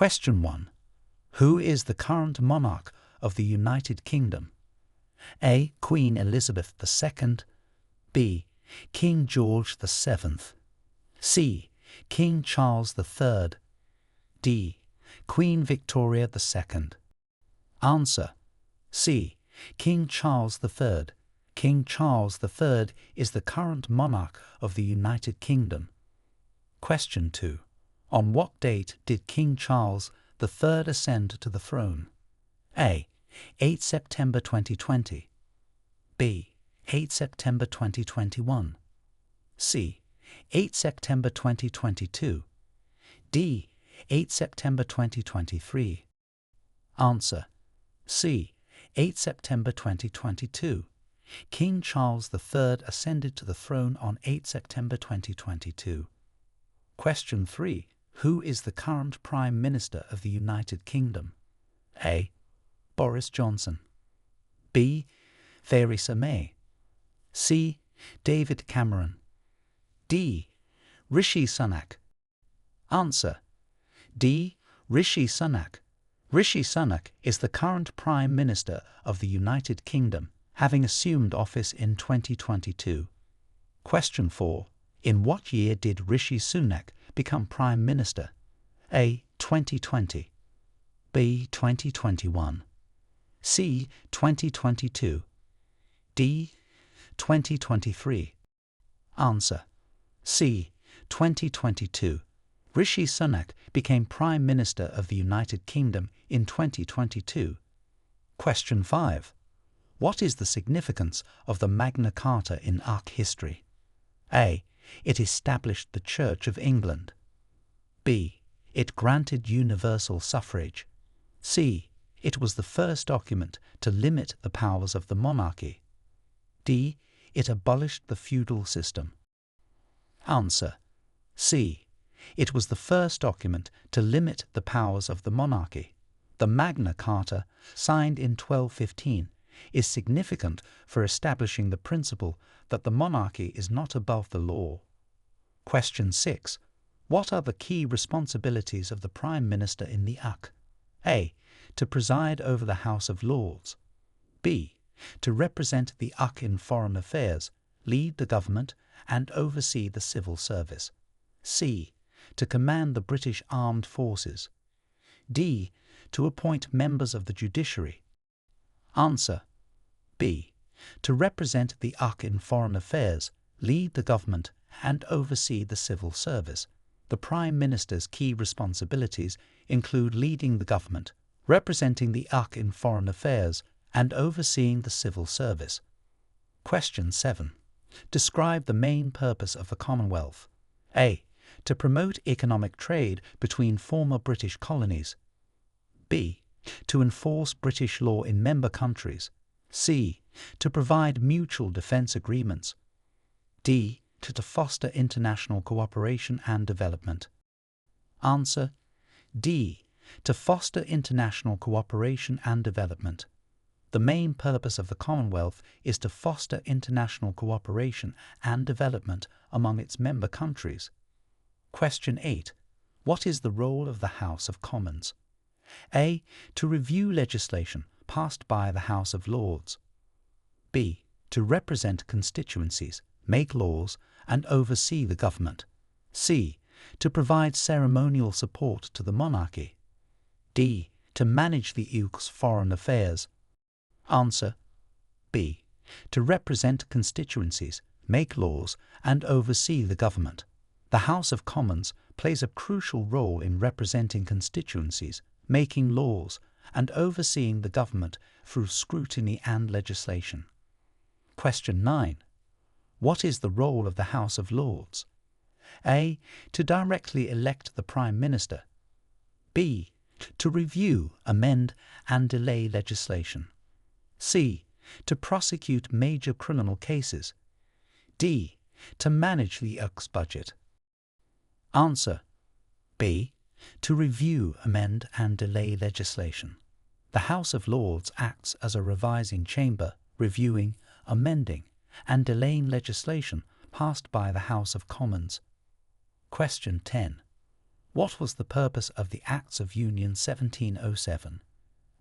Question 1. Who is the current monarch of the United Kingdom? A. Queen Elizabeth II. B. King George VII. C. King Charles III. D. Queen Victoria II. Answer. C. King Charles III. King Charles III is the current monarch of the United Kingdom. Question 2. On what date did King Charles III ascend to the throne? A. 8 September 2020. B. 8 September 2021. C. 8 September 2022. D. 8 September 2023. Answer. C. 8 September 2022. King Charles III ascended to the throne on 8 September 2022. Question 3. Who is the current Prime Minister of the United Kingdom? A. Boris Johnson. B. Theresa May. C. David Cameron. D. Rishi Sunak. Answer. D. Rishi Sunak. Rishi Sunak is the current Prime Minister of the United Kingdom, having assumed office in 2022. Question 4. In what year did Rishi Sunak become Prime Minister? A. 2020. B. 2021. C. 2022. D. 2023. Answer. C. 2022. Rishi Sunak became Prime Minister of the United Kingdom in 2022. Question 5. What is the significance of the Magna Carta in UK history? A. It established the Church of England. B. It granted universal suffrage. C. It was the first document to limit the powers of the monarchy. D. It abolished the feudal system. Answer. C. It was the first document to limit the powers of the monarchy. The Magna Carta, signed in 1215, is significant for establishing the principle that the monarchy is not above the law. Question 6. What are the key responsibilities of the Prime Minister in the UK? A. To preside over the House of Lords. B. To represent the UK in foreign affairs, lead the government and oversee the civil service. C. To command the British Armed Forces. D. To appoint members of the judiciary. Answer. B. To represent the UK in foreign affairs, lead the government and oversee the civil service. The Prime Minister's key responsibilities include leading the government, representing the UK in foreign affairs, and overseeing the civil service. Question 7. Describe the main purpose of the Commonwealth. A. To promote economic trade between former British colonies. B. To enforce British law in member countries. C. To provide mutual defence agreements. D. To foster international cooperation and development. Answer. D. To foster international cooperation and development. The main purpose of the Commonwealth is to foster international cooperation and development among its member countries. Question 8. What is the role of the House of Commons? A. To review legislation passed by the House of Lords. B. To represent constituencies, make laws, and oversee the government. C. To provide ceremonial support to the monarchy. D. To manage the UK's foreign affairs. Answer. B. To represent constituencies, make laws, and oversee the government. The House of Commons plays a crucial role in representing constituencies, making laws, and overseeing the government through scrutiny and legislation. Question 9. What is the role of the House of Lords? A. To directly elect the Prime Minister. B. To review, amend, and delay legislation. C. To prosecute major criminal cases. D. To manage the UK's budget. Answer. B. To review, amend, and delay legislation. The House of Lords acts as a revising chamber, reviewing, amending, and delaying legislation passed by the House of Commons. Question 10. What was the purpose of the Acts of Union 1707?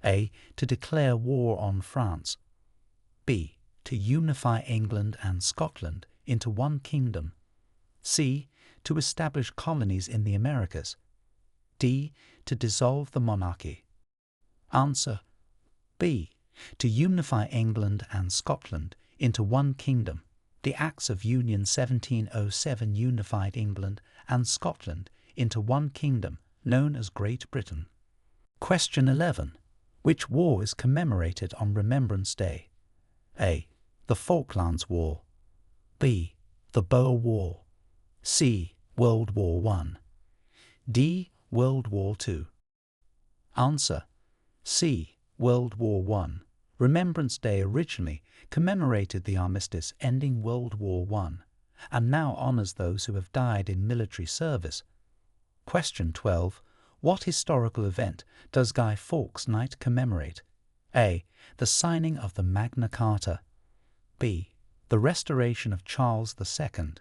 A. To declare war on France. B. To unify England and Scotland into one kingdom. C. To establish colonies in the Americas. D. To dissolve the monarchy. Answer: B. To unify England and Scotland into one kingdom. The Acts of Union 1707 unified England and Scotland into one kingdom known as Great Britain. Question 11. Which war is commemorated on Remembrance Day? A. The Falklands War. B. The Boer War. C. World War I. D. World War II. Answer: C. World War I. Remembrance Day originally commemorated the armistice ending World War I and now honours those who have died in military service. Question 12. What historical event does Guy Fawkes Night commemorate? A. The signing of the Magna Carta. B. The restoration of Charles II.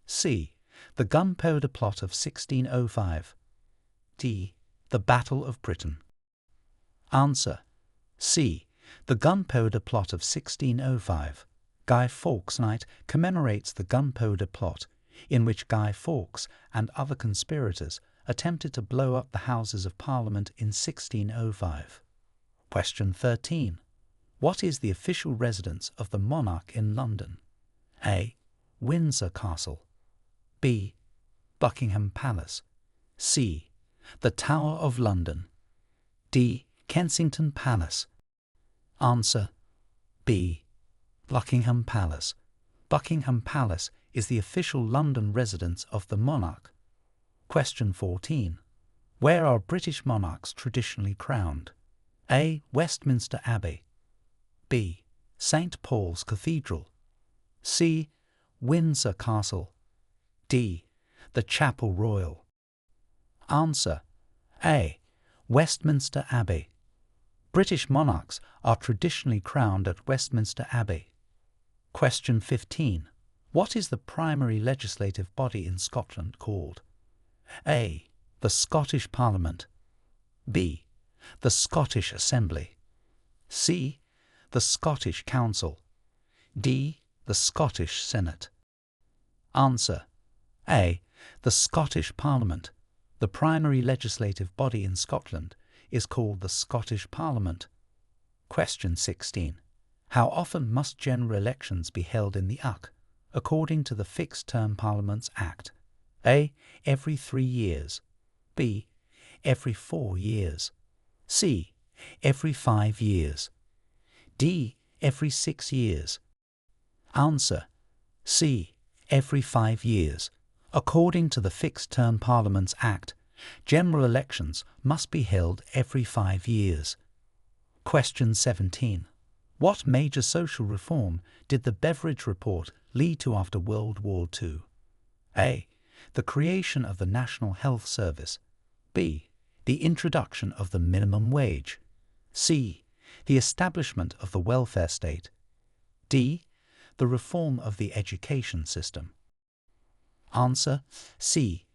C. The Gunpowder Plot of 1605. D. The Battle of Britain. Answer: C. The Gunpowder Plot of 1605. Guy Fawkes Night commemorates the Gunpowder Plot, in which Guy Fawkes and other conspirators attempted to blow up the Houses of Parliament in 1605. Question 13. What is the official residence of the monarch in London? A. Windsor Castle. B. Buckingham Palace. C. The Tower of London. D. Kensington Palace. Answer: B. Buckingham Palace. Buckingham Palace is the official London residence of the monarch. Question 14. Where are British monarchs traditionally crowned? A. Westminster Abbey. B. St. Paul's Cathedral. C. Windsor Castle. D. The Chapel Royal. Answer: A. Westminster Abbey. British monarchs are traditionally crowned at Westminster Abbey. Question 15. What is the primary legislative body in Scotland called? A. The Scottish Parliament. B. The Scottish Assembly. C. The Scottish Council. D. The Scottish Senate. Answer: A. The Scottish Parliament. The primary legislative body in Scotland is called the Scottish Parliament. Question 16. How often must general elections be held in the UK, according to the Fixed Term Parliaments Act? A. Every 3 years. B. Every 4 years. C. Every 5 years. D. Every 6 years. Answer: C. Every 5 years. According to the Fixed Term Parliaments Act, general elections must be held every 5 years. Question 17. What major social reform did the Beveridge Report lead to after World War II? A. The creation of the National Health Service. B. The introduction of the minimum wage. C. The establishment of the welfare state. D. The reform of the education system. Answer: C.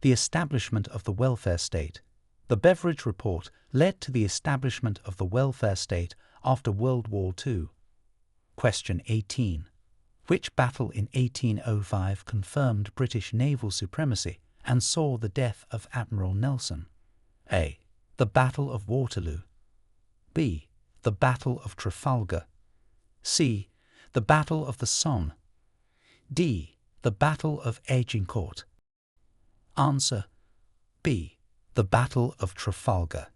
The establishment of the welfare state. The Beveridge Report led to the establishment of the welfare state after World War II. Question 18. Which battle in 1805 confirmed British naval supremacy and saw the death of Admiral Nelson? A. The Battle of Waterloo. B. The Battle of Trafalgar. C. The Battle of the Somme. D. The Battle of Agincourt. Answer: B. The Battle of Trafalgar.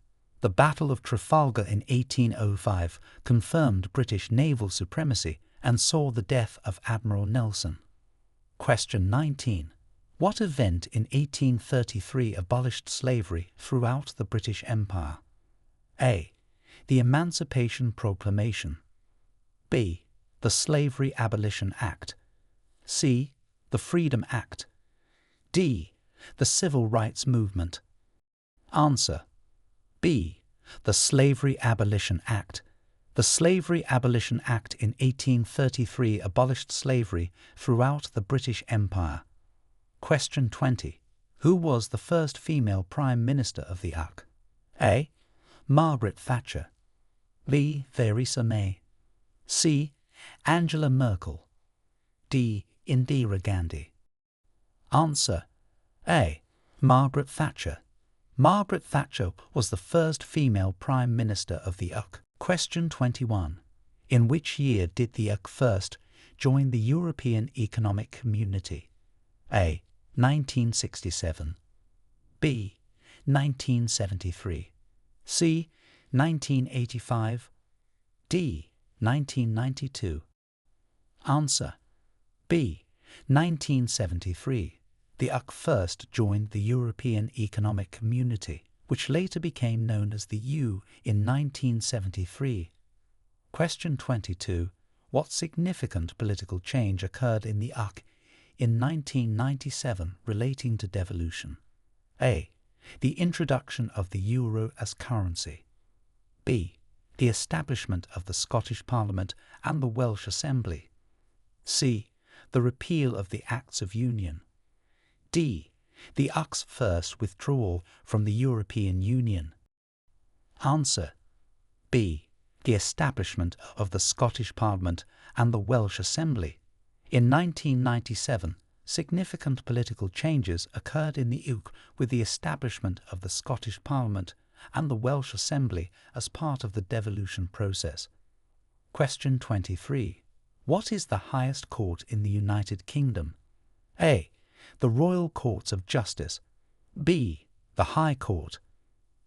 The Battle of Trafalgar in 1805 confirmed British naval supremacy and saw the death of Admiral Nelson. Question 19. What event in 1833 abolished slavery throughout the British Empire? A. The Emancipation Proclamation. B. The Slavery Abolition Act. C. The Freedom Act. D. The Civil Rights Movement. Answer: B. The Slavery Abolition Act. The Slavery Abolition Act in 1833 abolished slavery throughout the British Empire. Question 20. Who was the first female Prime Minister of the UK? A. Margaret Thatcher. B. Theresa May. C. Angela Merkel. D. Indira Gandhi. Answer: A. Margaret Thatcher. Margaret Thatcher was the first female Prime Minister of the UK. Question 21. In which year did the UK first join the European Economic Community? A. 1967. B. 1973. C. 1985. D. 1992. Answer: B. 1973. The UK first joined the European Economic Community, which later became known as the EU, in 1973. Question 22. What significant political change occurred in the UK in 1997 relating to devolution? A. The introduction of the euro as currency. B. The establishment of the Scottish Parliament and the Welsh Assembly. C. The repeal of the Acts of Union. D. The UK's first withdrawal from the European Union. Answer: B. The establishment of the Scottish Parliament and the Welsh Assembly. In 1997, significant political changes occurred in the UK with the establishment of the Scottish Parliament and the Welsh Assembly as part of the devolution process. Question 23. What is the highest court in the United Kingdom? A. The Royal Courts of Justice. B. The High Court.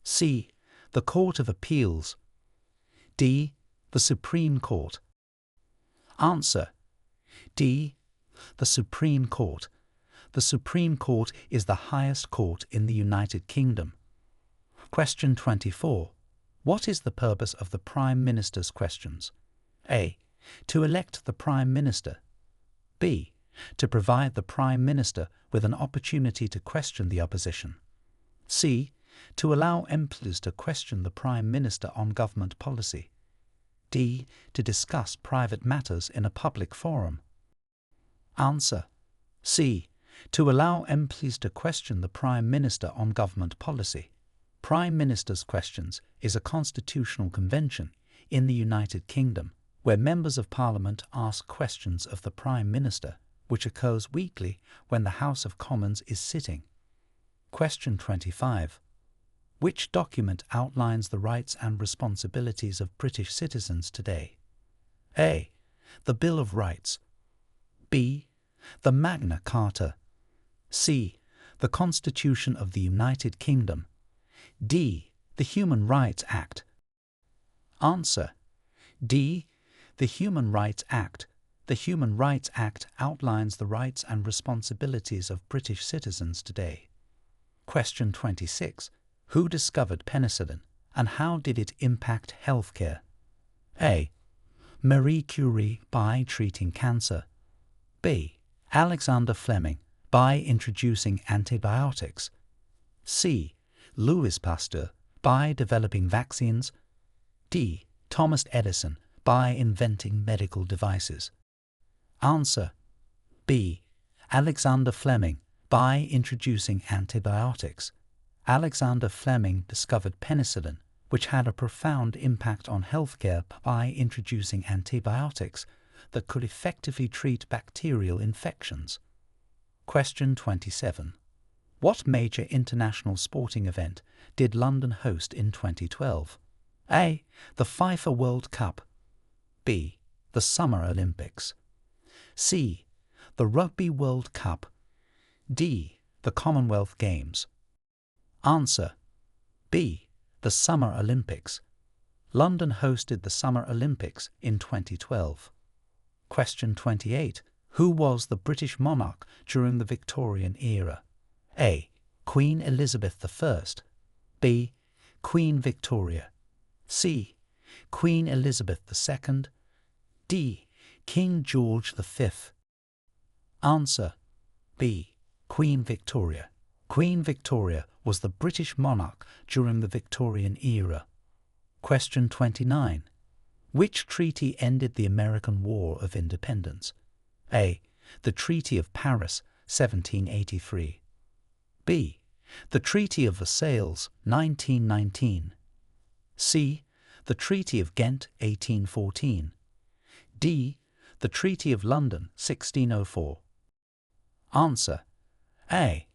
C. The Court of Appeals. D. The Supreme Court. Answer: D. The Supreme Court. The Supreme Court is the highest court in the United Kingdom. Question 24. What is the purpose of the Prime Minister's questions? A. To elect the Prime Minister. B. To provide the Prime Minister with an opportunity to question the opposition. C. To allow MPs to question the Prime Minister on government policy. D. To discuss private matters in a public forum. Answer: C. To allow MPs to question the Prime Minister on government policy. Prime Minister's Questions is a constitutional convention in the United Kingdom where members of Parliament ask questions of the Prime Minister, which occurs weekly when the House of Commons is sitting. Question 25. Which document outlines the rights and responsibilities of British citizens today? A. The Bill of Rights. B. The Magna Carta. C. The Constitution of the United Kingdom. D. The Human Rights Act. Answer: D. The Human Rights Act. The Human Rights Act outlines the rights and responsibilities of British citizens today. Question 26. Who discovered penicillin and how did it impact healthcare? A. Marie Curie by treating cancer. B. Alexander Fleming by introducing antibiotics. C. Louis Pasteur by developing vaccines. D. Thomas Edison by inventing medical devices. Answer: B. Alexander Fleming by introducing antibiotics. Alexander Fleming discovered penicillin, which had a profound impact on healthcare by introducing antibiotics that could effectively treat bacterial infections. Question 27. What major international sporting event did London host in 2012? A. The FIFA World Cup. B. The Summer Olympics. C. The Rugby World Cup. D. The Commonwealth Games. Answer: B. The Summer Olympics. London hosted the Summer Olympics in 2012. Question 28. Who was the British monarch during the Victorian era? A. Queen Elizabeth I. B. Queen Victoria. C. Queen Elizabeth II. D. King George V. Answer: B. Queen Victoria. Queen Victoria was the British monarch during the Victorian era. Question 29. Which treaty ended the American War of Independence? A. The Treaty of Paris, 1783. B. The Treaty of Versailles, 1919. C. The Treaty of Ghent, 1814. D. The Treaty of London, 1604. Answer: A.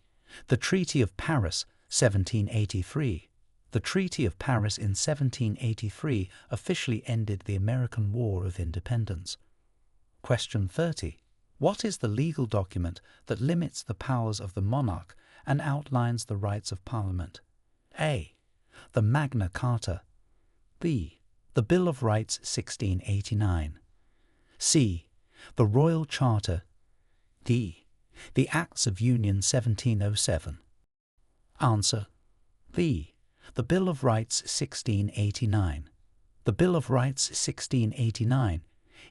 The Treaty of Paris, 1783. The Treaty of Paris in 1783 officially ended the American War of Independence. Question 30. What is the legal document that limits the powers of the monarch and outlines the rights of Parliament? A. The Magna Carta. B. The Bill of Rights, 1689. C. The Royal Charter. D. The Acts of Union, 1707. Answer: B. The Bill of Rights, 1689. The Bill of Rights, 1689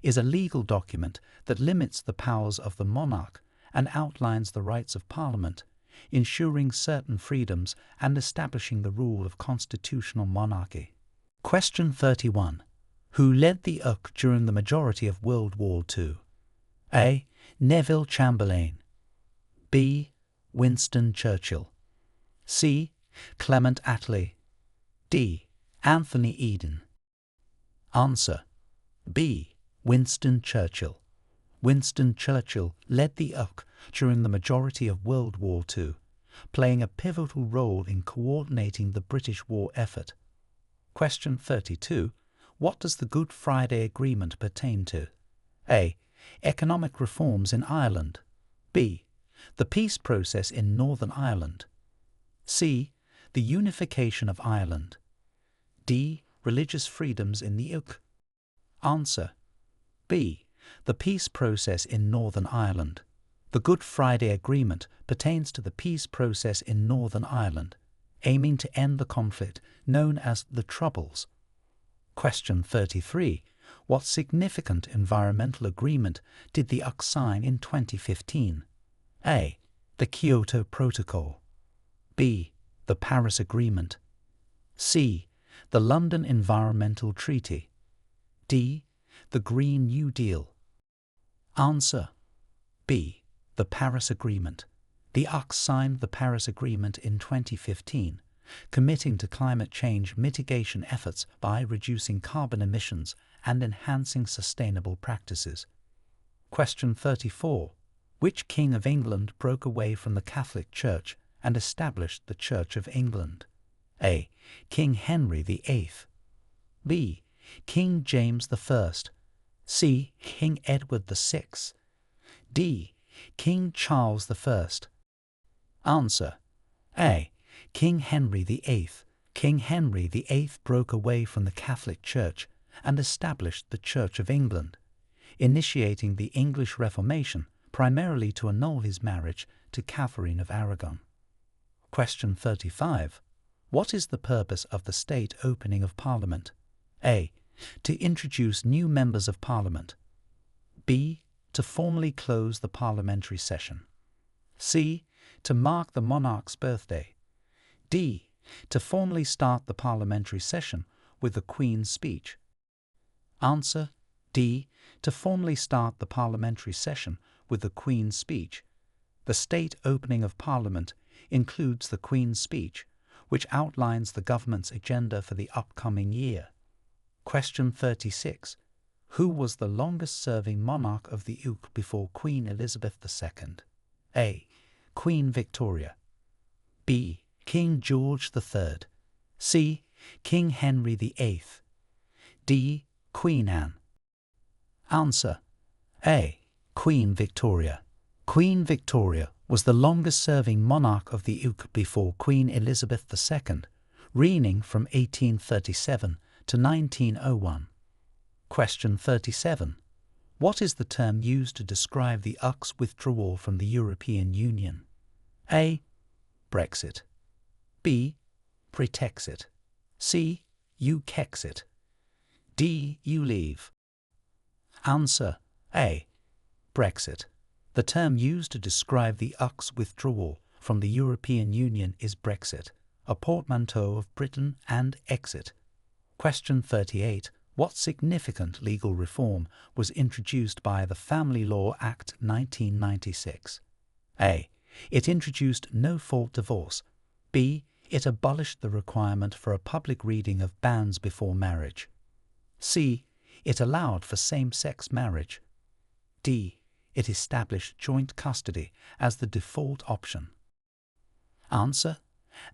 is a legal document that limits the powers of the monarch and outlines the rights of Parliament, ensuring certain freedoms and establishing the rule of constitutional monarchy. Question 31. Who led the UK during the majority of World War II? A. Neville Chamberlain. B. Winston Churchill. C. Clement Attlee. D. Anthony Eden. Answer: B. Winston Churchill. Winston Churchill led the UK during the majority of World War II, playing a pivotal role in coordinating the British war effort. Question 32. What does the Good Friday Agreement pertain to? A. Economic reforms in Ireland. B. The peace process in Northern Ireland. C. The unification of Ireland. D. Religious freedoms in the UK. Answer: B. The peace process in Northern Ireland. The Good Friday Agreement pertains to the peace process in Northern Ireland, aiming to end the conflict known as the Troubles. Question 33. What significant environmental agreement did the UK sign in 2015? A. The Kyoto Protocol. B. The Paris Agreement. C. The London Environmental Treaty. D. The Green New Deal. Answer: B. The Paris Agreement. The UK signed the Paris Agreement in 2015, committing to climate change mitigation efforts by reducing carbon emissions and enhancing sustainable practices. Question 34. Which King of England broke away from the Catholic Church and established the Church of England? A. King Henry VIII. B. King James I. C. King Edward VI. D. King Charles I. Answer: A. King Henry VIII. King Henry VIII broke away from the Catholic Church and established the Church of England, initiating the English Reformation primarily to annul his marriage to Catherine of Aragon. Question 35. What is the purpose of the state opening of Parliament? A. To introduce new members of Parliament. B. To formally close the parliamentary session. C. To mark the monarch's birthday. D. To formally start the parliamentary session with the Queen's speech. Answer: D. To formally start the parliamentary session with the Queen's speech. The state opening of Parliament includes the Queen's speech, which outlines the government's agenda for the upcoming year. Question 36. Who was the longest-serving monarch of the UK before Queen Elizabeth II? A. Queen Victoria. B. King George III. C. King Henry VIII. D. Queen Anne. Answer: A. Queen Victoria. Queen Victoria was the longest-serving monarch of the UK before Queen Elizabeth II, reigning from 1837 to 1901. Question 37. What is the term used to describe the UK's withdrawal from the European Union? A. Brexit. B. Pretexit. C. UKexit. D. ULeave. Answer: A. Brexit. The term used to describe the UK's withdrawal from the European Union is Brexit, a portmanteau of Britain and exit. Question 38. What significant legal reform was introduced by the Family Law Act 1996? A. It introduced no-fault divorce. B. It abolished the requirement for a public reading of bans before marriage. C. It allowed for same-sex marriage. D. It established joint custody as the default option. Answer: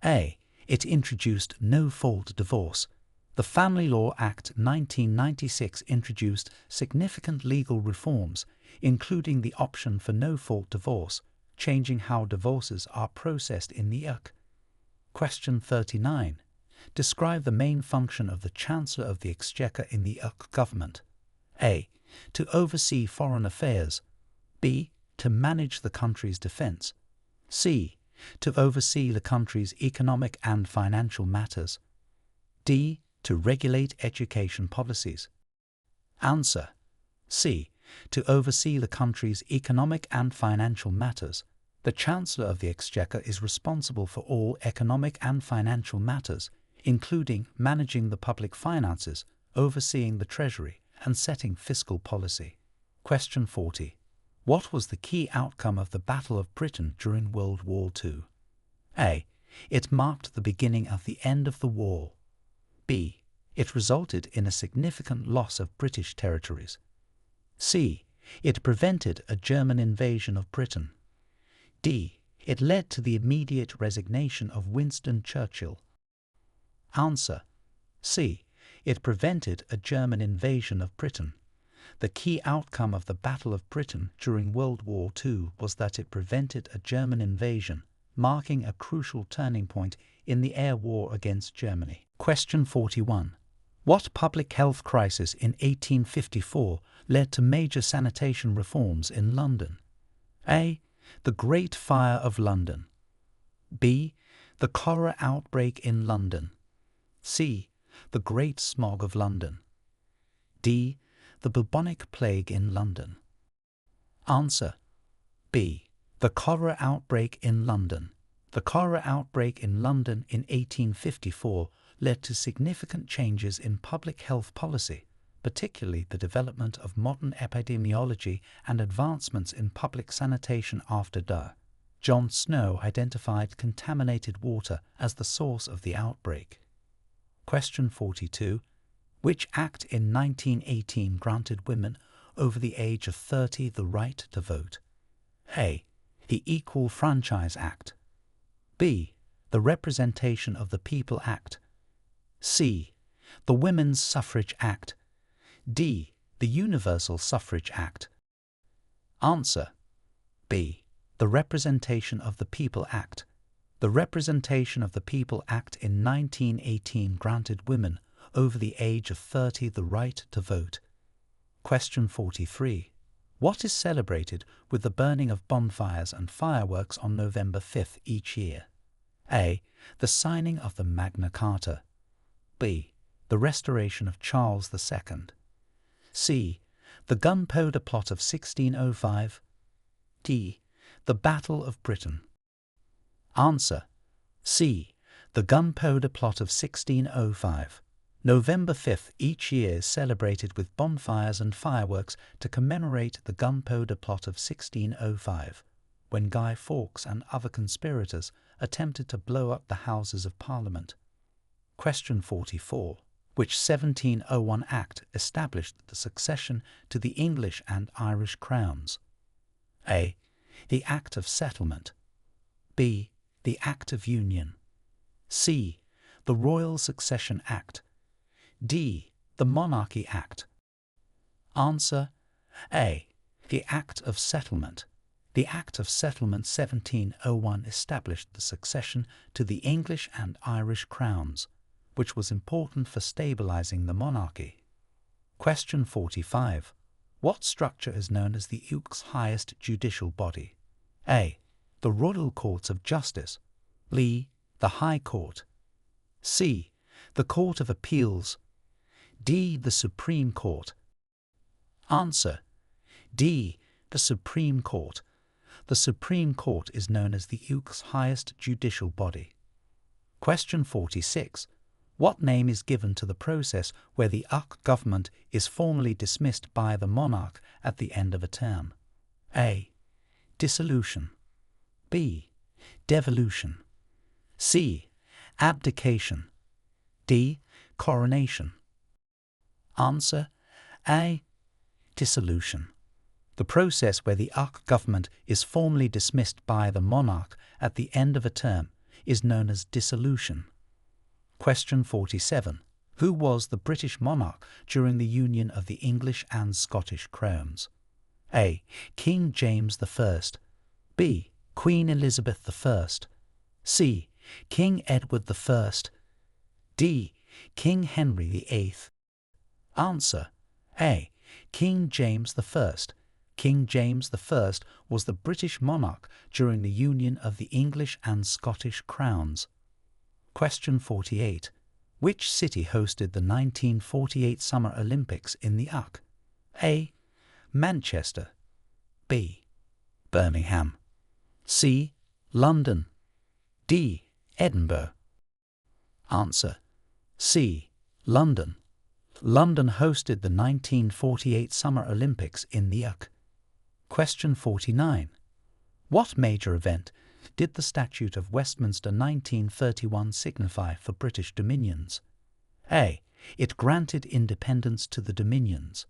A. It introduced no-fault divorce. The Family Law Act 1996 introduced significant legal reforms, including the option for no-fault divorce, changing how divorces are processed in the UK. Question 39. Describe the main function of the Chancellor of the Exchequer in the UK government. A. To oversee foreign affairs. B. To manage the country's defence. C. To oversee the country's economic and financial matters. D. To regulate education policies. Answer: C. To oversee the country's economic and financial matters. The Chancellor of the Exchequer is responsible for all economic and financial matters, including managing the public finances, overseeing the Treasury, and setting fiscal policy. Question 40. What was the key outcome of the Battle of Britain during World War II? A. It marked the beginning of the end of the war. B. It resulted in a significant loss of British territories. C. It prevented a German invasion of Britain. D. It led to the immediate resignation of Winston Churchill. Answer: C. It prevented a German invasion of Britain. The key outcome of the Battle of Britain during World War II was that it prevented a German invasion, marking a crucial turning point in the air war against Germany. Question 41. What public health crisis in 1854 led to major sanitation reforms in London? A. The Great Fire of London. B. The cholera outbreak in London. C. The Great Smog of London. D. The bubonic plague in London. Answer: B. The cholera outbreak in London. The cholera outbreak in London in 1854 led to significant changes in public health policy, particularly the development of modern epidemiology and advancements in public sanitation after John Snow identified contaminated water as the source of the outbreak. Question 42. Which act in 1918 granted women over the age of 30 the right to vote? A. The Equal Franchise Act. B. The Representation of the People Act. C. The Women's Suffrage Act. D. The Universal Suffrage Act. Answer: B. The Representation of the People Act. The Representation of the People Act in 1918 granted women over the age of 30 the right to vote. Question 43. What is celebrated with the burning of bonfires and fireworks on November 5th each year? A. The signing of the Magna Carta. B. The restoration of Charles II. C. The Gunpowder Plot of 1605. D. The Battle of Britain. Answer: C. The Gunpowder Plot of 1605. November 5th each year is celebrated with bonfires and fireworks to commemorate the Gunpowder Plot of 1605, when Guy Fawkes and other conspirators attempted to blow up the Houses of Parliament. Question 44. Which 1701 Act established the succession to the English and Irish crowns? A. The Act of Settlement. B. The Act of Union. C. The Royal Succession Act. D. The Monarchy Act. Answer: A. The Act of Settlement. The Act of Settlement 1701 established the succession to the English and Irish crowns, which was important for stabilizing the monarchy. Question 45. What structure is known as the UK's highest judicial body? A. The Royal Courts of Justice. B. The High Court. C. The Court of Appeals. D. The Supreme Court. Answer: D. The Supreme Court. The Supreme Court is known as the UK's highest judicial body. Question 46. What name is given to the process where the UK government is formally dismissed by the monarch at the end of a term? A. Dissolution. B. Devolution. C. Abdication. D. Coronation. Answer A. Dissolution. The process where the UK government is formally dismissed by the monarch at the end of a term is known as dissolution. Question 47. Who was the British monarch during the union of the English and Scottish crowns? A. King James I. B. Queen Elizabeth I. C. King Edward I. D. King Henry VIII. Answer A. King James I. King James I was the British monarch during the union of the English and Scottish crowns. Question 48. Which city hosted the 1948 Summer Olympics in the UK? A. Manchester. B. Birmingham. C. London. D. Edinburgh. Answer C. London. London hosted the 1948 Summer Olympics in the UK. Question 49. What major event did the Statute of Westminster 1931 signify for British dominions? A. It granted independence to the dominions.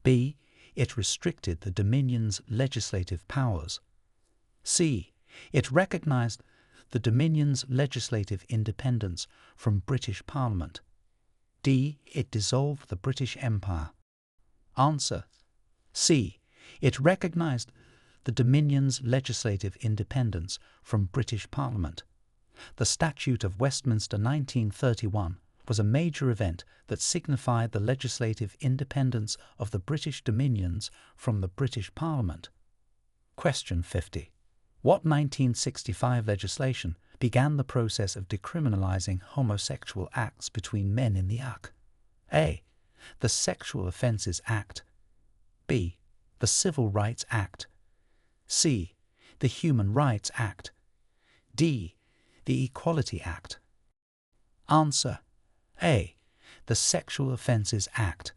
B. It restricted the dominions' legislative powers. C. It recognised the dominions' legislative independence from British Parliament. D. It dissolved the British Empire. Answer C. It recognised the Dominion's legislative independence from British Parliament. The Statute of Westminster 1931 was a major event that signified the legislative independence of the British Dominions from the British Parliament. Question 50. What 1965 legislation began the process of decriminalising homosexual acts between men in the UK? A. The Sexual Offences Act. B. The Civil Rights Act. C. The Human Rights Act. D. The Equality Act. Answer A. The Sexual Offences Act.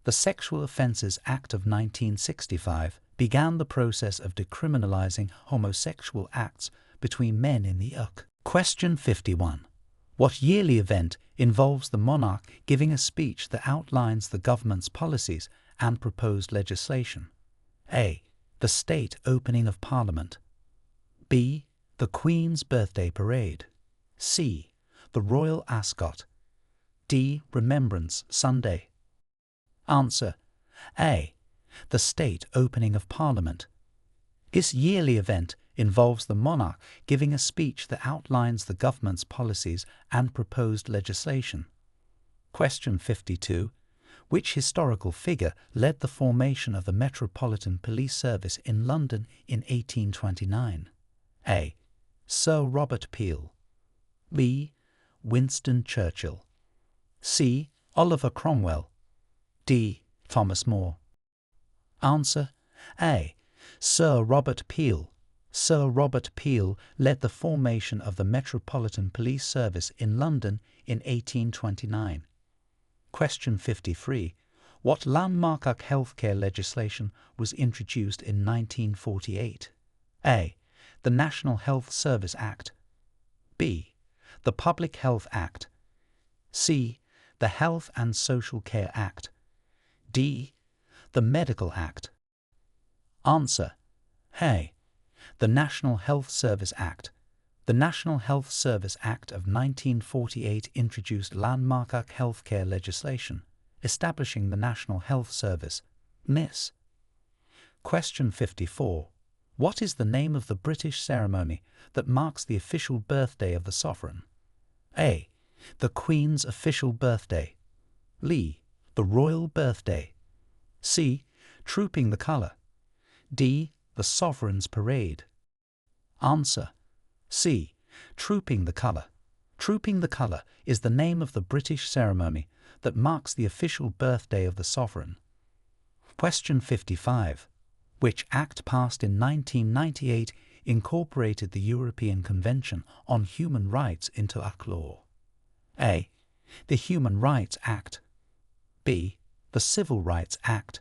The Sexual Offences Act of 1965 began the process of decriminalising homosexual acts between men in the UK. Question 51. What yearly event involves the monarch giving a speech that outlines the government's policies and proposed legislation? A. The State Opening of Parliament. B. The Queen's Birthday Parade. C. The Royal Ascot. D. Remembrance Sunday. Answer A. The State Opening of Parliament. This yearly event involves the monarch giving a speech that outlines the government's policies and proposed legislation. Question 52. Which historical figure led the formation of the Metropolitan Police Service in London in 1829? A. Sir Robert Peel. B. Winston Churchill. C. Oliver Cromwell. D. Thomas More. Answer A. Sir Robert Peel. Sir Robert Peel led the formation of the Metropolitan Police Service in London in 1829. Question 53. What landmark healthcare legislation was introduced in 1948? A. The National Health Service Act. B. The Public Health Act. C. The Health and Social Care Act. D. The Medical Act. Answer A. The National Health Service Act. The National Health Service Act of 1948 introduced landmark healthcare legislation, establishing the National Health Service, NHS. Question 54. What is the name of the British ceremony that marks the official birthday of the sovereign? A. The Queen's official birthday. B. The Royal Birthday. C. Trooping the Colour. D. The Sovereign's Parade. Answer C. Trooping the Colour. Trooping the Colour is the name of the British ceremony that marks the official birthday of the sovereign. Question 55. Which Act passed in 1998 incorporated the European Convention on Human Rights into UK law? A. The Human Rights Act. B. The Civil Rights Act.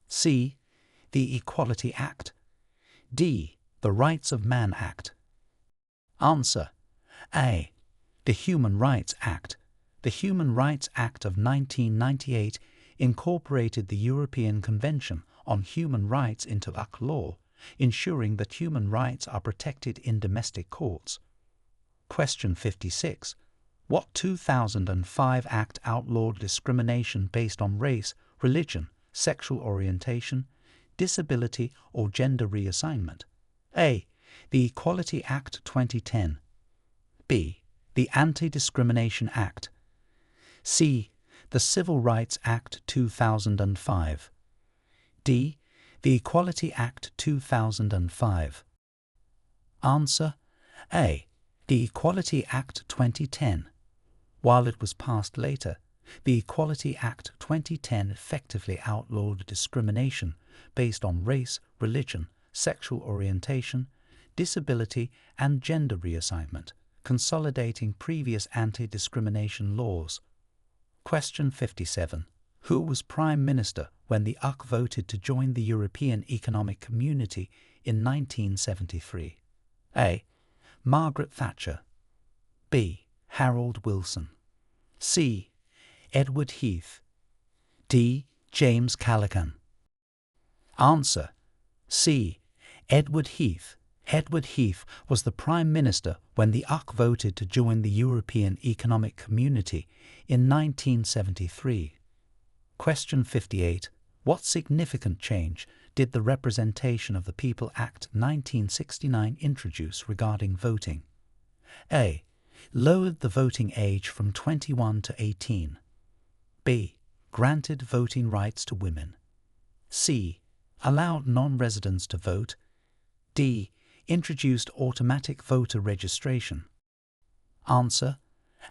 C. The Equality Act. D. The Rights of Man Act? Answer: A. The Human Rights Act. The Human Rights Act of 1998 incorporated the European Convention on Human Rights into UK law, ensuring that human rights are protected in domestic courts. Question 56. What 2005 Act outlawed discrimination based on race, religion, sexual orientation, disability, or gender reassignment? A. The Equality Act 2010. B. The Anti-Discrimination Act. C. The Civil Rights Act 2005. D. The Equality Act 2005. Answer: A. The Equality Act 2010. While it was passed later, the Equality Act 2010 effectively outlawed discrimination based on race, religion, sexual orientation, disability, and gender reassignment, consolidating previous anti-discrimination laws. Question 57. Who was Prime Minister when the UK voted to join the European Economic Community in 1973? A. Margaret Thatcher. B. Harold Wilson. C. Edward Heath. D. James Callaghan. Answer: C. Edward Heath. Edward Heath was the Prime Minister when the UK voted to join the European Economic Community in 1973. Question 58. What significant change did the Representation of the People Act 1969 introduce regarding voting? A. Lowered the voting age from 21 to 18. B. Granted voting rights to women. C. Allowed non-residents to vote. D. Introduced automatic voter registration. Answer: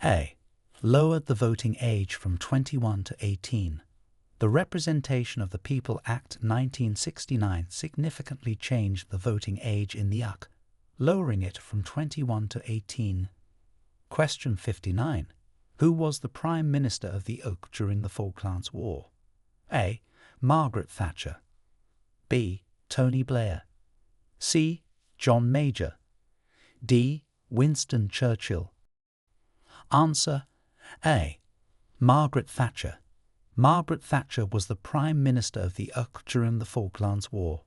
A. Lowered the voting age from 21 to 18. The Representation of the People Act 1969 significantly changed the voting age in the UK, lowering it from 21 to 18. Question 59. Who was the Prime Minister of the UK during the Falklands War? A. Margaret Thatcher. B. Tony Blair. C. John Major. D. Winston Churchill. Answer: A. Margaret Thatcher. Margaret Thatcher was the Prime Minister of the UK during the Falklands War.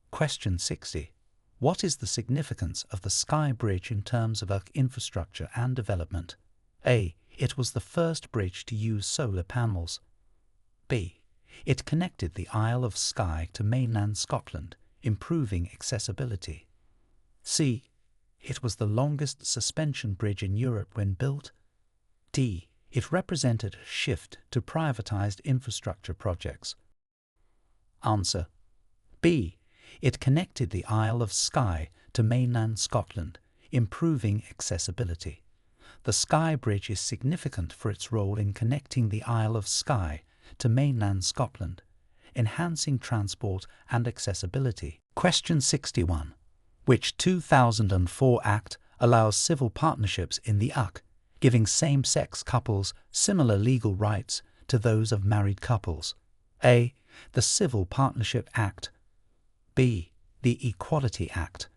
Question 60. What is the significance of the Skye Bridge in terms of UK infrastructure and development? A. It was the first bridge to use solar panels. B. It connected the Isle of Skye to mainland Scotland, improving accessibility. C. It was the longest suspension bridge in Europe when built. D. It represented a shift to privatized infrastructure projects. Answer: B. It connected the Isle of Skye to mainland Scotland, improving accessibility. The Skye Bridge is significant for its role in connecting the Isle of Skye to mainland Scotland, enhancing transport and accessibility. Question 61. Which 2004 Act allows civil partnerships in the UK, giving same-sex couples similar legal rights to those of married couples? A. The Civil Partnership Act. B. The Equality Act.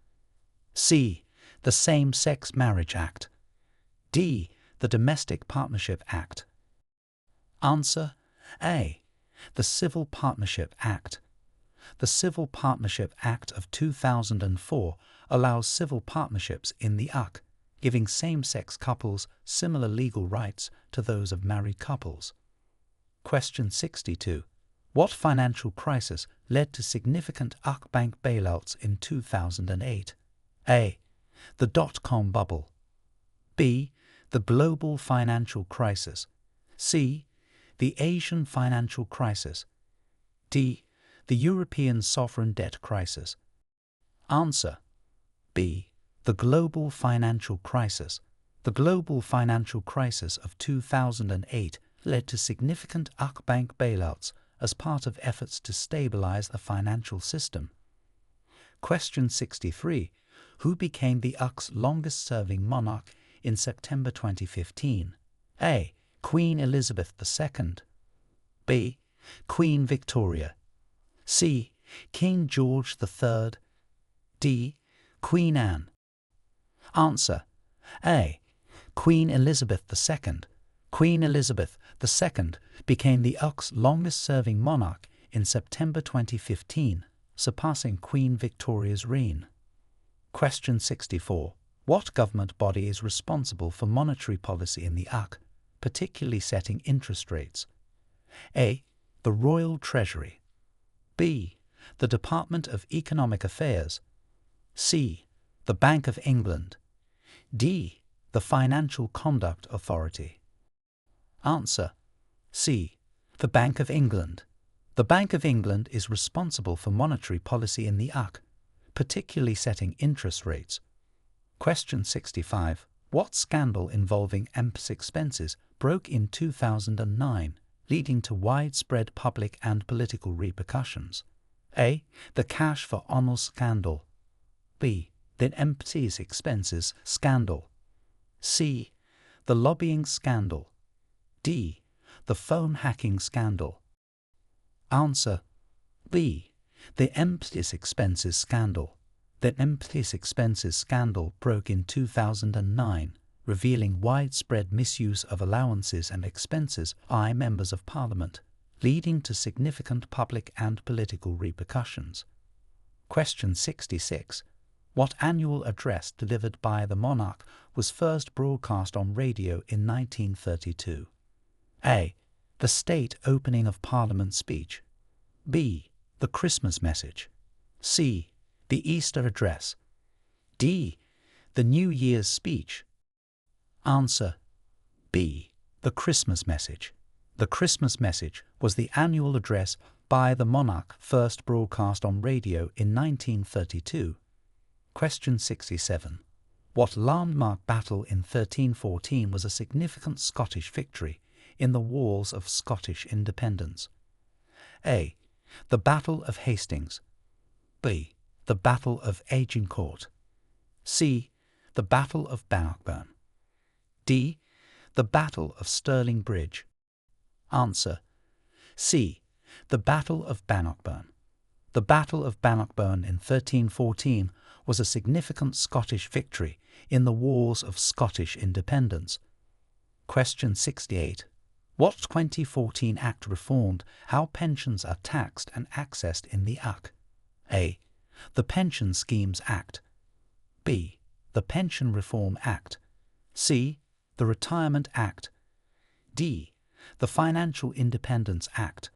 C. The Same-Sex Marriage Act. D. The Domestic Partnership Act. Answer: A. The Civil Partnership Act. The Civil Partnership Act of 2004 allows civil partnerships in the UK, giving same-sex couples similar legal rights to those of married couples. Question 62. What financial crisis led to significant UK bank bailouts in 2008? A. The dot-com bubble. B. The global financial crisis. C. The Asian financial crisis. D. The European sovereign debt crisis. Answer: B. The global financial crisis. The global financial crisis of 2008 led to significant UK bank bailouts as part of efforts to stabilize the financial system. Question 63. Who became the UK's longest-serving monarch in September 2015? A. Queen Elizabeth II. B. Queen Victoria. C. King George III. D. Queen Anne. Answer: A. Queen Elizabeth II. Queen Elizabeth II became the UK's longest-serving monarch in September 2015, surpassing Queen Victoria's reign. Question 64. What government body is responsible for monetary policy in the UK, particularly setting interest rates? A. The Royal Treasury. B. The Department of Economic Affairs. C. The Bank of England. D. The Financial Conduct Authority. Answer: C. The Bank of England. The Bank of England is responsible for monetary policy in the UK, particularly setting interest rates. Question 65. What scandal involving EMPS expenses broke in 2009, leading to widespread public and political repercussions? A. The Cash for Honours scandal. B. The EMPS expenses scandal. C. The lobbying scandal. D. The phone hacking scandal. Answer: B. The EMPS expenses scandal. The EMPS expenses scandal broke in 2009, revealing widespread misuse of allowances and expenses by members of Parliament, leading to significant public and political repercussions. Question 66. What annual address delivered by the monarch was first broadcast on radio in 1932? A. The State Opening of Parliament speech. B. The Christmas message. C. The Easter address. D. The New Year's speech. Answer: B. The Christmas message. The Christmas message was the annual address by the monarch first broadcast on radio in 1932. Question 67. What landmark battle in 1314 was a significant Scottish victory in the wars of Scottish independence? A. The Battle of Hastings. B. The Battle of Agincourt. C. The Battle of Bannockburn. D. The Battle of Stirling Bridge. Answer: C. The Battle of Bannockburn. The Battle of Bannockburn in 1314 was a significant Scottish victory in the wars of Scottish independence. Question 68. What 2014 Act reformed how pensions are taxed and accessed in the UK? A. The Pension Schemes Act. B. The Pension Reform Act. C. The Retirement Act. D. The Financial Independence Act.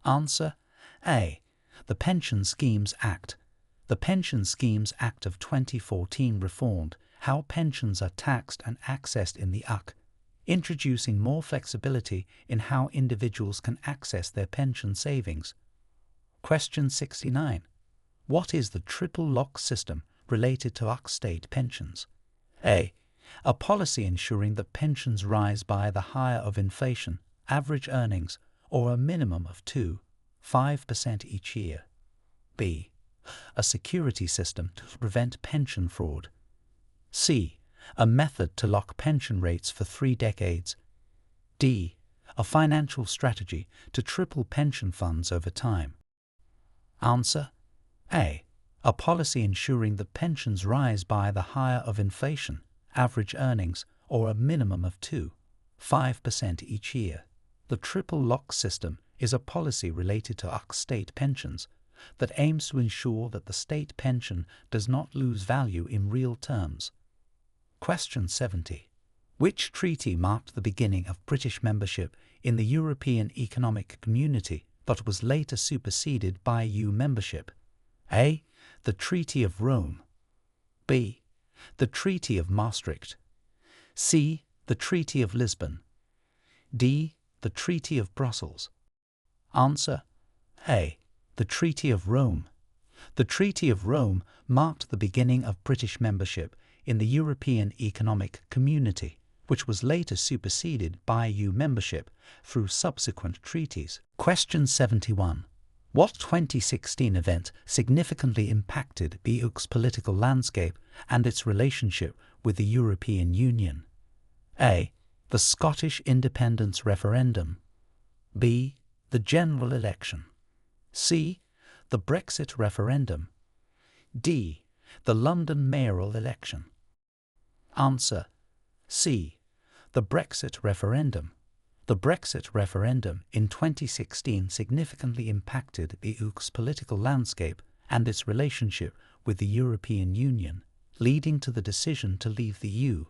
Answer: A. The Pension Schemes Act. The Pension Schemes Act of 2014 reformed how pensions are taxed and accessed in the UK, introducing more flexibility in how individuals can access their pension savings. Question 69. What is the triple lock system related to UK state pensions? A. A policy ensuring that pensions rise by the higher of inflation, average earnings, or a minimum of 5% each year. B. A security system to prevent pension fraud. C. A method to lock pension rates for 3 decades. D. A financial strategy to triple pension funds over time. Answer: A. A policy ensuring that pensions rise by the higher of inflation, average earnings, or a minimum of 5% each year. The triple lock system is a policy related to UK state pensions that aims to ensure that the state pension does not lose value in real terms. Question 70. Which treaty marked the beginning of British membership in the European Economic Community but was later superseded by EU membership? A. The Treaty of Rome. B. The Treaty of Maastricht. C. The Treaty of Lisbon. D. The Treaty of Brussels. Answer: A. The Treaty of Rome. The Treaty of Rome marked the beginning of British membership in the European Economic Community, which was later superseded by EU membership through subsequent treaties. Question 71. What 2016 event significantly impacted the UK's political landscape and its relationship with the European Union? A. The Scottish independence referendum. B. The general election. C. The Brexit referendum. D. The London mayoral election. Answer: C. The Brexit referendum. The Brexit referendum in 2016 significantly impacted the UK's political landscape and its relationship with the European Union, leading to the decision to leave the EU.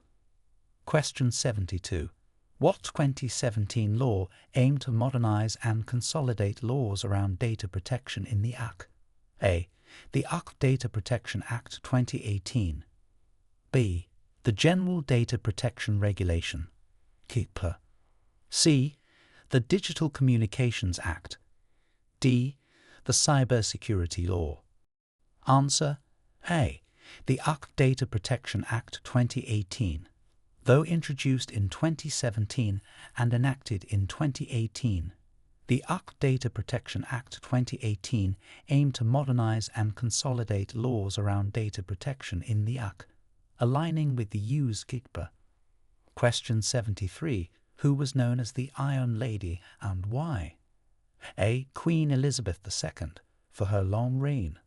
Question 72. What 2017 law aimed to modernise and consolidate laws around data protection in the UK? A. The UK Data Protection Act 2018. B. The General Data Protection Regulation, (CIPR). C. The Digital Communications Act. D. The Cybersecurity Law. Answer: A. The UK Data Protection Act 2018. Though introduced in 2017 and enacted in 2018, the UK Data Protection Act 2018 aimed to modernise and consolidate laws around data protection in the UK, aligning with the EU's CIPR. Question 73. Who was known as the Iron Lady and why? A. Queen Elizabeth II, for her long reign.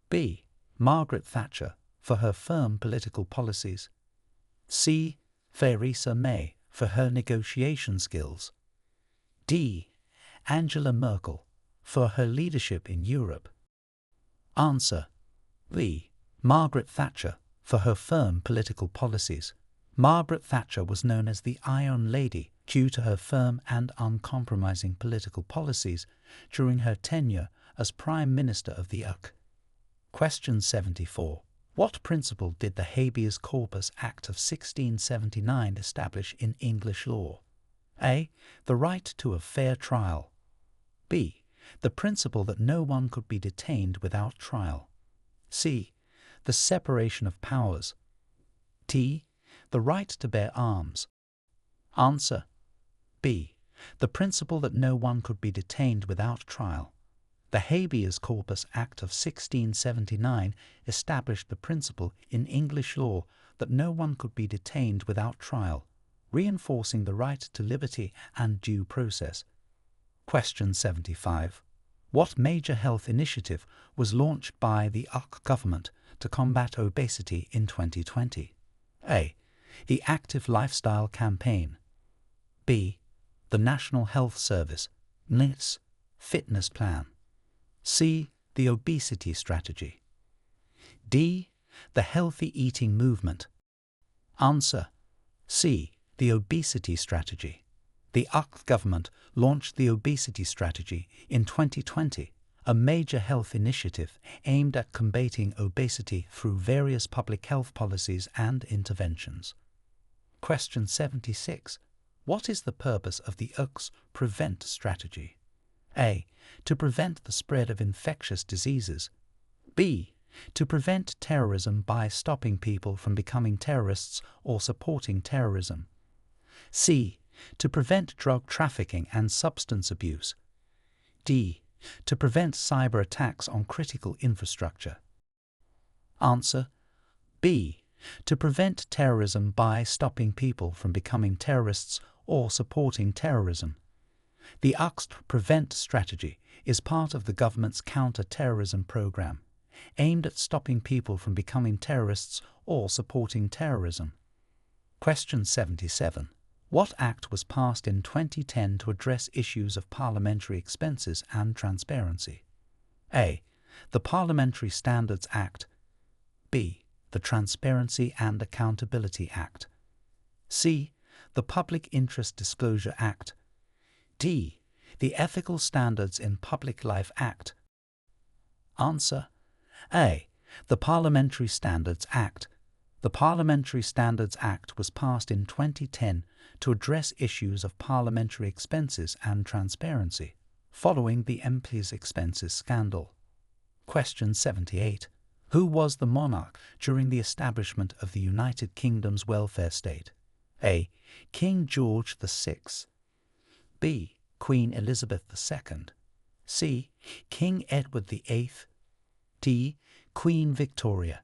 B. Margaret Thatcher, for her firm political policies. C. Theresa May, for her negotiation skills. D. Angela Merkel, for her leadership in Europe. Answer: B. Margaret Thatcher, for her firm political policies. Margaret Thatcher was known as the Iron Lady due to her firm and uncompromising political policies during her tenure as Prime Minister of the UK. Question 74. What principle did the Habeas Corpus Act of 1679 establish in English law? A. The right to a fair trial. B. The principle that no one could be detained without trial. C. The separation of powers. D. The right to bear arms. Answer: B. The principle that no one could be detained without trial. The Habeas Corpus Act of 1679 established the principle in English law that no one could be detained without trial, reinforcing the right to liberty and due process. Question 75. What major health initiative was launched by the UK government to combat obesity in 2020? A. The Active Lifestyle Campaign. B. The National Health Service (NHS) Fitness Plan. C. The Obesity Strategy. D. The Healthy Eating Movement. Answer: C. The Obesity Strategy. The UK government launched the Obesity Strategy in 2020, a major health initiative aimed at combating obesity through various public health policies and interventions. Question 76. What is the purpose of the UK's Prevent Strategy? A. To prevent the spread of infectious diseases. B. To prevent terrorism by stopping people from becoming terrorists or supporting terrorism. C. To prevent drug trafficking and substance abuse. D. To prevent cyber attacks on critical infrastructure. Answer: B. To prevent terrorism by stopping people from becoming terrorists or supporting terrorism. The UK's Prevent Strategy is part of the government's counter-terrorism programme, aimed at stopping people from becoming terrorists or supporting terrorism. Question 77. What Act was passed in 2010 to address issues of parliamentary expenses and transparency? A. The Parliamentary Standards Act. B. The Transparency and Accountability Act. C. The Public Interest Disclosure Act. D. The Ethical Standards in Public Life Act. Answer: A. The Parliamentary Standards Act. The Parliamentary Standards Act was passed in 2010 to address issues of parliamentary expenses and transparency, following the MP's expenses scandal. Question 78. Who was the monarch during the establishment of the United Kingdom's welfare state? A. King George VI. B. Queen Elizabeth II. C. King Edward VIII. D. Queen Victoria.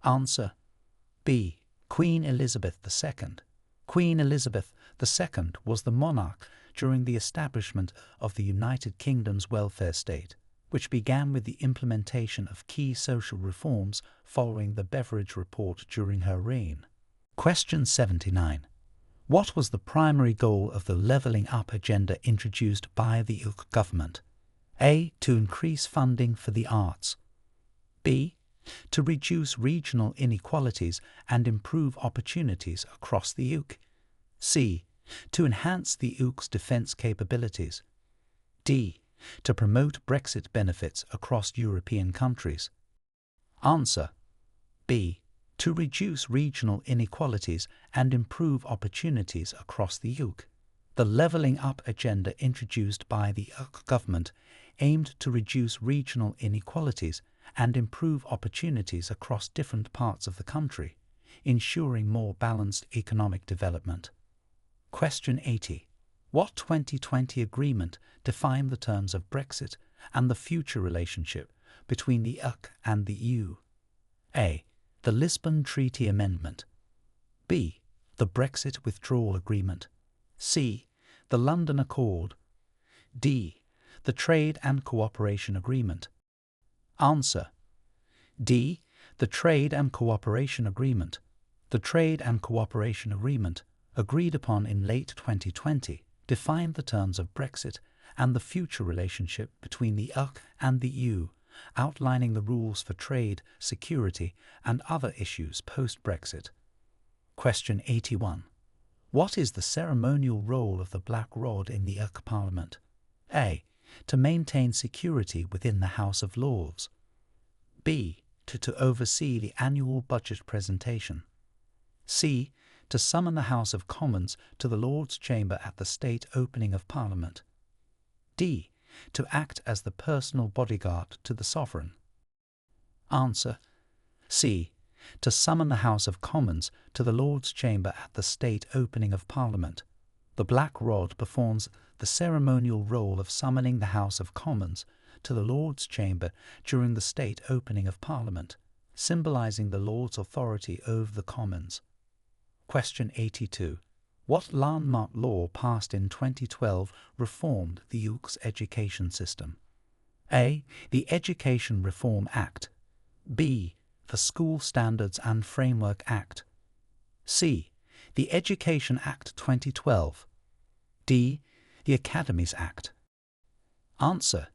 Answer: B. Queen Elizabeth II. Queen Elizabeth II was the monarch during the establishment of the United Kingdom's welfare state, which began with the implementation of key social reforms following the Beveridge Report during her reign. Question 79. What was the primary goal of the levelling up agenda introduced by the UK government? A. To increase funding for the arts. B. To reduce regional inequalities and improve opportunities across the UK. C. To enhance the UK's defence capabilities. D. To promote Brexit benefits across European countries. Answer. B. To reduce regional inequalities and improve opportunities across the UK. The levelling up agenda introduced by the UK government aimed to reduce regional inequalities and improve opportunities across different parts of the country, ensuring more balanced economic development. Question 80. What 2020 agreement defined the terms of Brexit and the future relationship between the UK and the EU? A. The Lisbon Treaty Amendment. B. The Brexit Withdrawal Agreement. C. The London Accord. D. The Trade and Cooperation Agreement. Answer. D. The Trade and Cooperation Agreement. The Trade and Cooperation Agreement, agreed upon in late 2020, defined the terms of Brexit and the future relationship between the UK and the EU, outlining the rules for trade, security, and other issues post-Brexit. Question 81. What is the ceremonial role of the Black Rod in the UK Parliament? A. To maintain security within the House of Lords. B. To oversee the annual budget presentation. C. To summon the House of Commons to the Lords' Chamber at the state opening of Parliament. D. To act as the personal bodyguard to the sovereign. Answer. C. To summon the House of Commons to the Lords' Chamber at the state opening of Parliament. The Black Rod performs the ceremonial role of summoning the House of Commons to the Lords' Chamber during the state opening of Parliament, symbolising the Lords' authority over the Commons. Question 82. What landmark law passed in 2012 reformed the UK's education system? A. The Education Reform Act. B. The School Standards and Framework Act. C. The Education Act 2012. D. The Academies Act. Answer.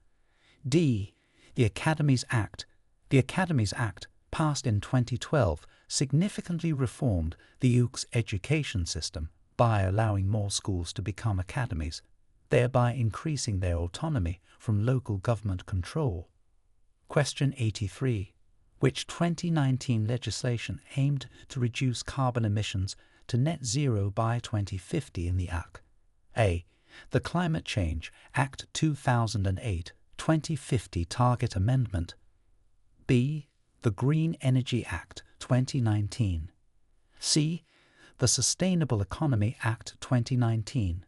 D. The Academies Act. The Academies Act, passed in 2012, significantly reformed the UK's education system by allowing more schools to become academies, thereby increasing their autonomy from local government control. Question 83. Which 2019 legislation aimed to reduce carbon emissions to net zero by 2050 in the UK? A. The Climate Change Act 2008 2050 Target Amendment. B. The Green Energy Act 2019. C. The Sustainable Economy Act 2019.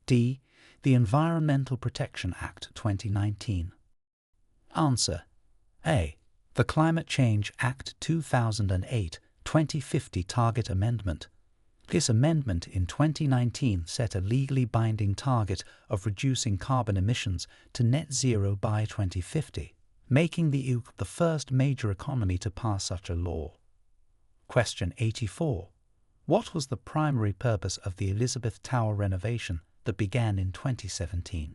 D. The Environmental Protection Act 2019. Answer. A. The Climate Change Act 2008 2050 Target Amendment. This amendment in 2019 set a legally binding target of reducing carbon emissions to net zero by 2050, making the UK the first major economy to pass such a law. Question 84. What was the primary purpose of the Elizabeth Tower renovation that began in 2017?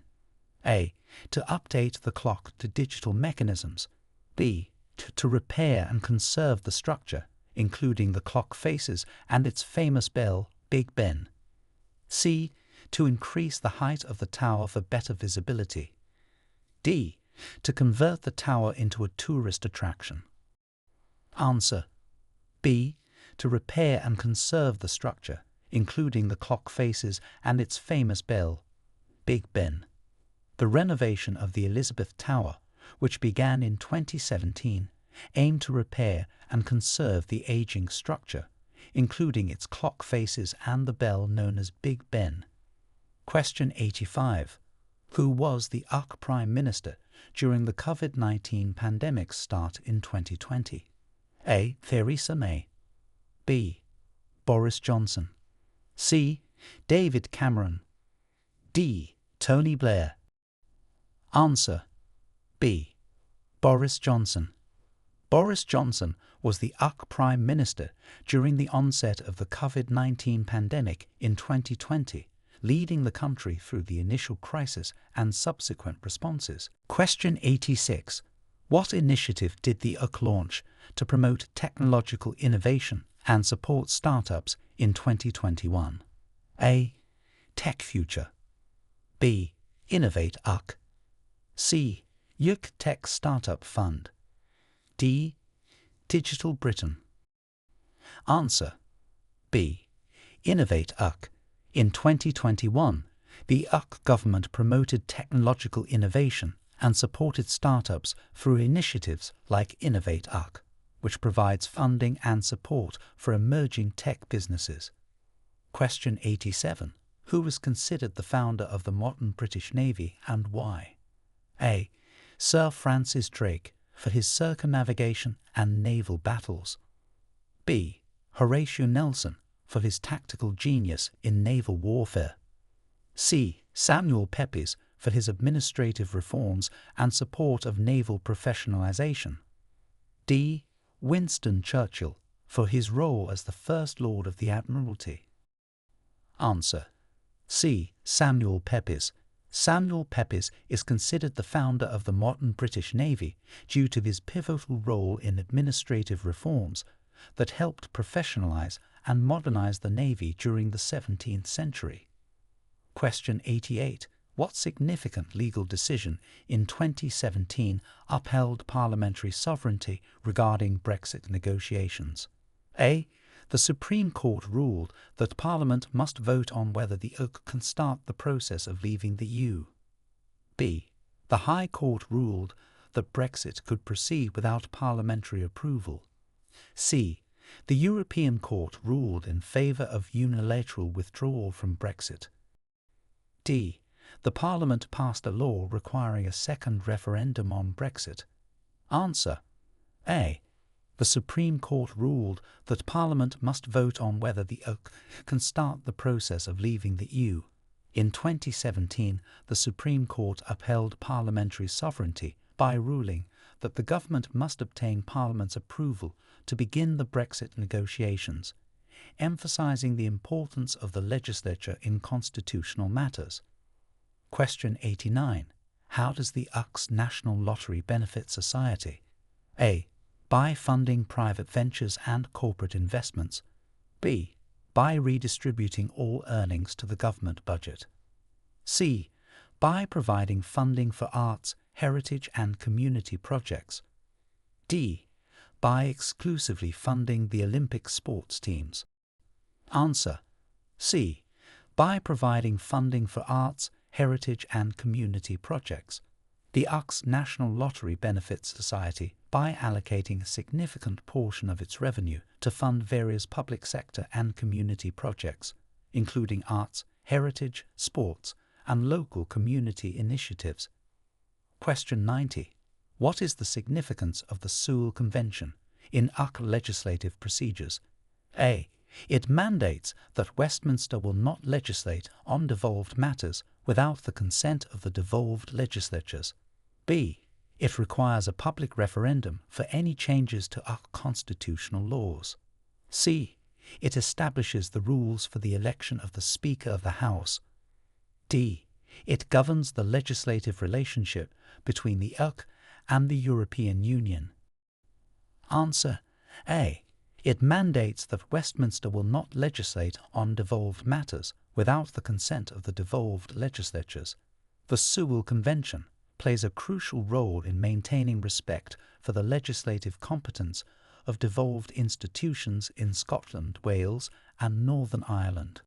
A. To update the clock to digital mechanisms. B. To repair and conserve the structure, including the clock faces and its famous bell, Big Ben. C. To increase the height of the tower for better visibility. D. To convert the tower into a tourist attraction. Answer. B. To repair and conserve the structure, including the clock faces and its famous bell, Big Ben. The renovation of the Elizabeth Tower, which began in 2017, aimed to repair and conserve the aging structure, including its clock faces and the bell known as Big Ben. Question 85. Who was the UK Prime Minister during the COVID-19 pandemic's start in 2020? A. Theresa May. B. Boris Johnson. C. David Cameron. D. Tony Blair. Answer. B. Boris Johnson. Boris Johnson was the UK Prime Minister during the onset of the COVID-19 pandemic in 2020, leading the country through the initial crisis and subsequent responses. Question 86. What initiative did the UK launch to promote technological innovation and support startups in 2021? A. Tech Future. B. Innovate UK. C. UK Tech Startup Fund. D. Digital Britain. Answer. B. Innovate UK. In 2021, the UK government promoted technological innovation and supported startups through initiatives like Innovate UK, which provides funding and support for emerging tech businesses. Question 87. Who was considered the founder of the modern British Navy and why? A. Sir Francis Drake, for his circumnavigation and naval battles. B. Horatio Nelson, for his tactical genius in naval warfare. C. Samuel Pepys, for his administrative reforms and support of naval professionalisation. D. Winston Churchill, for his role as the First Lord of the Admiralty. Answer. C. Samuel Pepys. Samuel Pepys is considered the founder of the modern British Navy due to his pivotal role in administrative reforms that helped professionalise and modernise the Navy during the 17th century. Question 88. What significant legal decision in 2017 upheld parliamentary sovereignty regarding Brexit negotiations? A. The Supreme Court ruled that Parliament must vote on whether the UK can start the process of leaving the EU. B. The High Court ruled that Brexit could proceed without parliamentary approval. C. The European Court ruled in favour of unilateral withdrawal from Brexit. D. The Parliament passed a law requiring a second referendum on Brexit. Answer. A. The Supreme Court ruled that Parliament must vote on whether the UK can start the process of leaving the EU. In 2017, the Supreme Court upheld parliamentary sovereignty by ruling that the government must obtain Parliament's approval to begin the Brexit negotiations, emphasising the importance of the legislature in constitutional matters. Question 89. How does the UK's National Lottery benefit society? A. By funding private ventures and corporate investments. B. By redistributing all earnings to the government budget. C. By providing funding for arts, heritage and community projects. D. By exclusively funding the Olympic sports teams. Answer. C. By providing funding for arts, heritage and community projects. The UK's National Lottery benefits society by allocating a significant portion of its revenue to fund various public sector and community projects, including arts, heritage, sports, and local community initiatives. Question 90. What is the significance of the Sewell Convention in UK legislative procedures? A. It mandates that Westminster will not legislate on devolved matters without the consent of the devolved legislatures. B. It requires a public referendum for any changes to UK constitutional laws. C. It establishes the rules for the election of the Speaker of the House. D. It governs the legislative relationship between the UK and the European Union. Answer. A. It mandates that Westminster will not legislate on devolved matters without the consent of the devolved legislatures. The Sewell Convention plays a crucial role in maintaining respect for the legislative competence of devolved institutions in Scotland, Wales, and Northern Ireland.